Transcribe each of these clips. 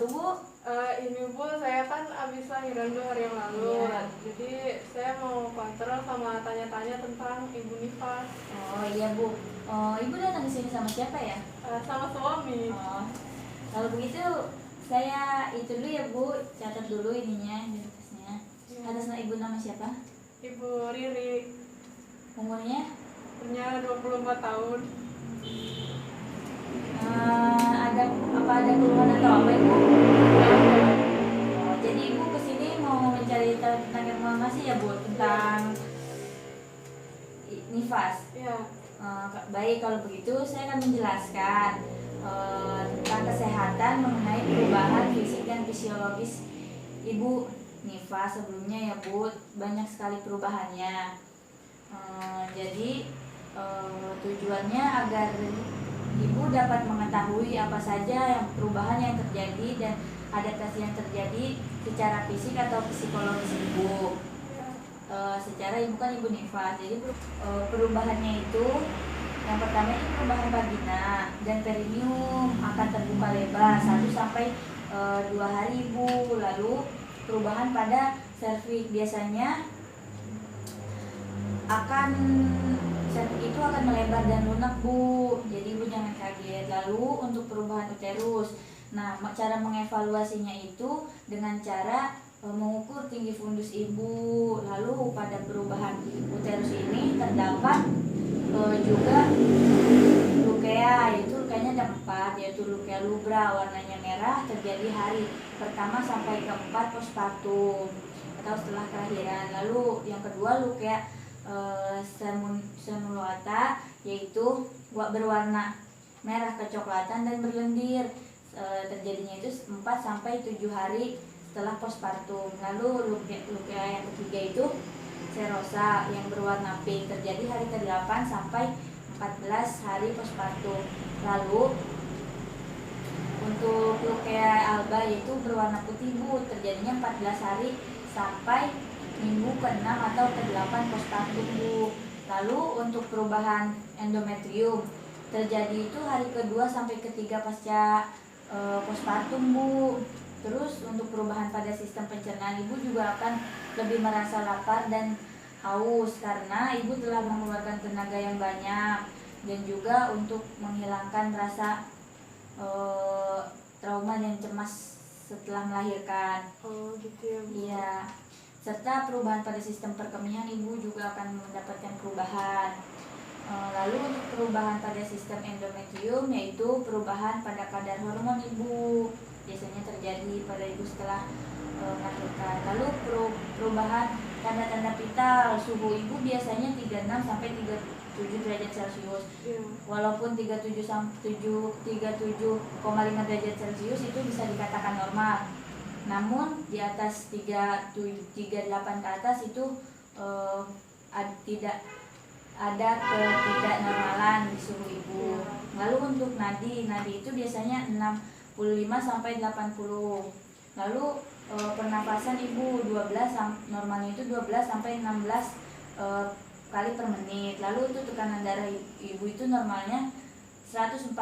tuh Bu? Ini Bu, saya kan habis lahiran 2 hari yang lalu. Iya. Jadi saya mau kontrol sama tanya-tanya tentang Ibu Nifas. Oh iya Bu. Oh, Ibu datang ke sini sama siapa ya? Sama suami. Oh, kalau begitu saya itu dulu ya Bu, catat dulu ininya, identitasnya. Iya. Atas nama Ibu nama siapa? Ibu Riri, Umurnya? umurnya 24 tahun. Ada keluhan atau apa Ibu? Oh, jadi Ibu kesini mau mencari tentang informasi ya Bu tentang nifas. Iya. Baik, kalau begitu saya akan menjelaskan tentang kesehatan mengenai perubahan fisik dan fisiologis Ibu nifas sebelumnya ya Bu, banyak sekali perubahannya. Jadi tujuannya agar Ibu dapat mengetahui apa saja yang perubahan yang terjadi dan adaptasi yang terjadi secara fisik atau psikologis Ibu. Secara Ibu kan Ibu nifas, jadi perubahannya itu yang pertama itu perubahan vagina dan perineum akan terbuka lebar 1 sampai 2 hari Ibu. Lalu perubahan pada serviks biasanya serviks itu akan melebar dan lunak Bu, jadi Ibu jangan kaget. Lalu untuk perubahan uterus, nah cara mengevaluasinya itu dengan cara mengukur tinggi fundus Ibu. Lalu pada perubahan uterus ini terdapat juga lukea, yaitu lukanya ada 4, yaitu lukea lubra warnanya merah, terjadi hari pertama sampai ke-4 postpartum atau setelah kelahiran. Lalu yang kedua lukea semuloata, yaitu berwarna merah kecoklatan dan berlendir, terjadinya itu 4 sampai 7 hari setelah postpartum. Lalu lukea yang ketiga itu serosa yang berwarna pink, terjadi hari ke-8 sampai 14 hari postpartum. Lalu untuk lukea alba yaitu berwarna putih Bu, terjadinya 14 hari sampai minggu ke-6 atau ke-8 postpartum Bu. Lalu untuk perubahan endometrium terjadi itu hari kedua sampai ketiga pasca postpartum Bu. Terus untuk perubahan pada sistem pencernaan Ibu juga akan lebih merasa lapar dan haus karena Ibu telah mengeluarkan tenaga yang banyak, dan juga untuk menghilangkan rasa trauma dan cemas setelah melahirkan. Oh gitu ya Bu. Iya. Serta perubahan pada sistem perkemihan Ibu juga akan mendapatkan perubahan. Lalu untuk perubahan pada sistem endometrium yaitu perubahan pada kadar hormon Ibu, biasanya terjadi pada Ibu setelah melahirkan. Lalu perubahan tanda-tanda vital, suhu Ibu biasanya 36 sampai 37 derajat Celcius. Walaupun 37,5 derajat Celcius itu bisa dikatakan normal, namun di atas 38 ke atas itu tidak ada ketidaknormalan di suhu Ibu. Lalu untuk nadi itu biasanya 65 sampai 80. Lalu pernapasan Ibu normalnya itu 12 sampai 16 kali per menit. Lalu untuk tekanan darah Ibu itu normalnya 140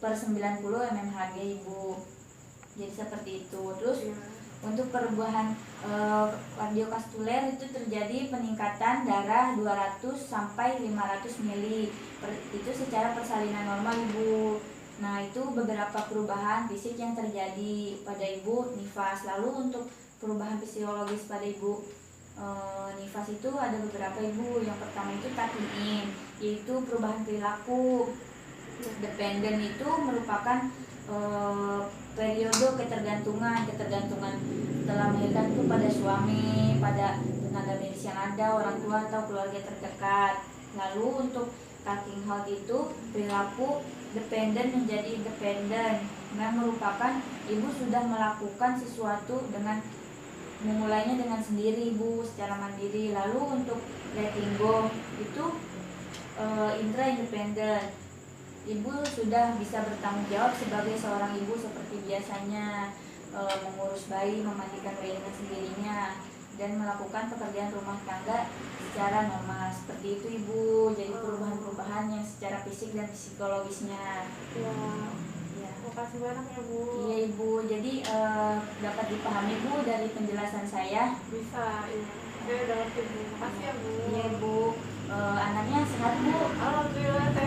per 90 mmHg Ibu. Jadi seperti itu. Terus untuk perubahan kardiovaskuler itu terjadi peningkatan darah 200 sampai 500 mili itu secara persalinan normal Ibu. Nah itu beberapa perubahan fisik yang terjadi pada Ibu nifas. Lalu untuk perubahan fisiologis pada Ibu nifas itu ada beberapa Ibu. Yang pertama itu taking, yaitu perubahan perilaku. Dependent itu merupakan periode ketergantungan setelah melahirkan itu pada suami, pada tenaga medis yang ada, orang tua atau keluarga terdekat. Lalu untuk taking health itu perilaku dependent menjadi independent, yang merupakan Ibu sudah melakukan sesuatu dengan memulainya dengan sendiri Ibu secara mandiri. Lalu untuk letting go itu intra independent, Ibu sudah bisa bertanggung jawab sebagai seorang ibu seperti biasanya, mengurus bayi, memandikan bayi dengan sendirinya, dan melakukan pekerjaan rumah tangga secara normal. Seperti itu Ibu. Jadi perubahan-perubahan yang secara fisik dan psikologisnya. Ya. Ya Iya. Makasih banyak ya Bu. Iya Ibu, jadi dapat dipahami Bu dari penjelasan saya. Bisa, iya. Saya udah ngerti Bu. Makasih ya Bu. Iya Bu, anaknya sehat Bu. Alhamdulillah sehat.